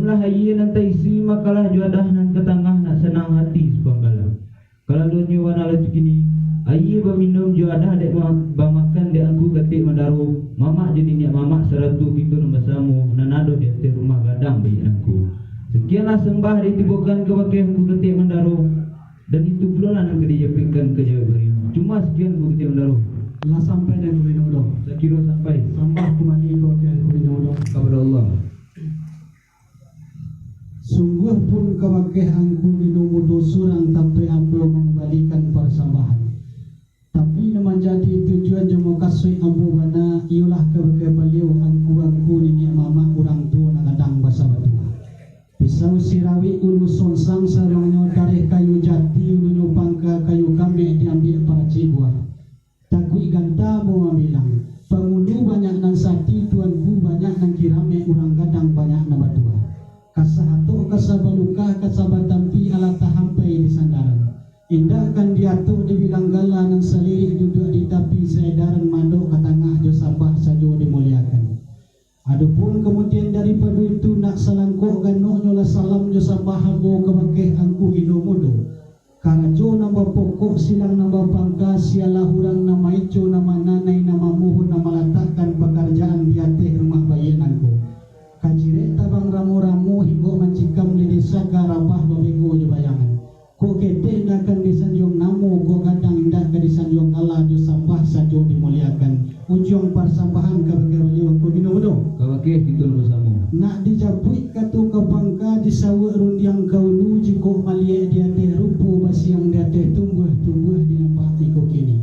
Belumlah ayi nan taisi makalah juadah nan ketangah nak senang hati sepanggalah. Kalau dunia wana lagi kini, ayi berminum juadah dek makan dek aku ketik mendaru. Mamak jadi niat mamak seratu gitu nombor samu nanado di atas rumah gadang bayi aku. Sekianlah sembah ditibukan ke wakil aku ketik mendaru. Dan itu pula lah nak dijepitkan ke Jawa Beri. Cuma sekian aku ketik mendaru. Telah sampai dan aku minum dong. Saya kira sampai. Sambah kembali ke wakil aku minum dong. Kepada Allah. Sungguh pun kewakih angku minum surang sampai ambo mengembalikan persambahan. Tapi nama jadi tujuan jemu kasih ambo bana ialah kewakih beliau angku ni mama orang tua nak kadang bahasa batua. Pisau sirawi ulu sonsang sarangnya dari kayu jati ulu pangka kayu kami diambil para cibuah. Takui ganta mau bilang pengundu banyak nan sati tuanku banyak nan kirame orang kadang banyak nan batua. Kasahatu kasabaluka kasabatampi ala tahampai di sandaran. Indah kan diatur dibilang gala nan selirik duduk di tepi sedaran mandok ke tengah jo sabah sajo dimuliakan. Adapun kemudian daripada itu nak salangkok ganuh nyola salam jo sabah habo kebakeh angku hidumudo. Karajo nama pokok silang nama pangka sialah hurang nama ijo nama nanai nama muhun nama letakkan pekerjaan di atas rumah bayi angku. Kajire tabang ramu-ramu hingga mencikam di desa karabah babego je bayangan. Ko kete ndakan disanjung namu ko kadang ndak ke disanjung Allah jo sambah sajo dimuliakan. Ujung persambahan ka bagi ko dinodo. Kawakeh gitu bersama. Nak dijapui katu ke bangka disawa rundiang kaulu jiko malie dia teh rupu basiang dia teh tumbuh di nampak iko kini.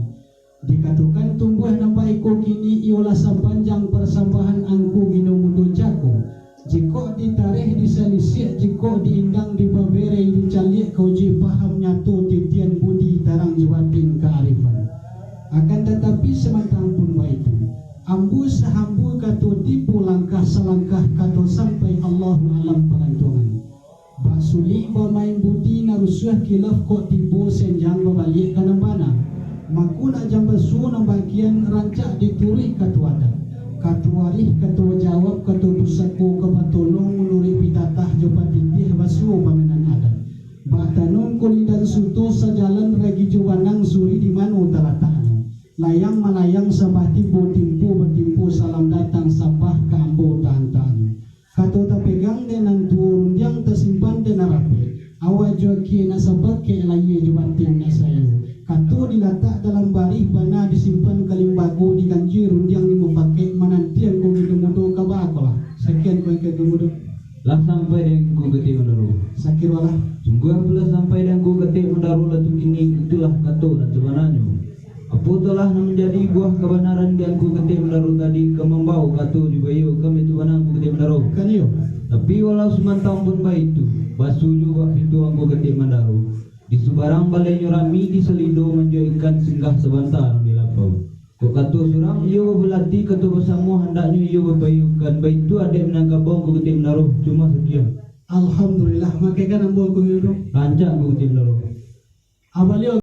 Dikatakan tumbuh nampak iko kini ialah sepanjang persambahan angku minumudo jako. Jika ditarikh diselisih, jika diindang dibabere dicalik kauji paham nyatu titian budi tarang jawatin kearifan. Akan tetapi semantang pun itu ambu sahambu katu tipu langkah selangkah katu sampai Allah alam pelancongan. Basuli bermain budi narusuh kilaf kok tipu senjang berbalik ke nambana. Maku nak jambasu nambakian rancak dituri katu adat. Katu warih, katu jawab, katu pusaku kebatolong menuri pitatah jopat tindih basu pamenan adat. Batanong kulidan suto sajalan ragi juwanang suri di manu talataknya. Layang malayang sabah timpu bertimpu salam datang sabah ke ambo tahan-tahan. Katu tapegang denan turun yang tersimpan denan rapi. Awak joki nasabat ke laye juwatin nasayu. Katu diletak dalam barih bana disimpan kalimbago diganji rundiang lima pakai menantian ko gidemudo kabakolah. Sekian ko kegemudo. Lah sampai dan ku ketik mendaru. Sakirwalah. Sungguh pula sampai dan ku ketik mendaru latu kini itulah katu dan sebenarnya. Apa telah menjadi buah kebenaran yang ku ketik mendaru tadi ke membau katu juga yo kami tu mana ku ketik mendaru. Kan yo. Tapi walau semantang pun baik itu basu juga itu aku ketik mendaru. Di subarang balai nyurami di selido menjadikan singgah sebentar di lapau. Kok katu surang iyo berlatih katu bersama hendaknya iyo berbayukan. Baik itu adik menangkapau ku ketik mendaru. Cuma sekian. Alhamdulillah makai kan ambo ku hidup. Rancak ku ketik mendaru. Abalio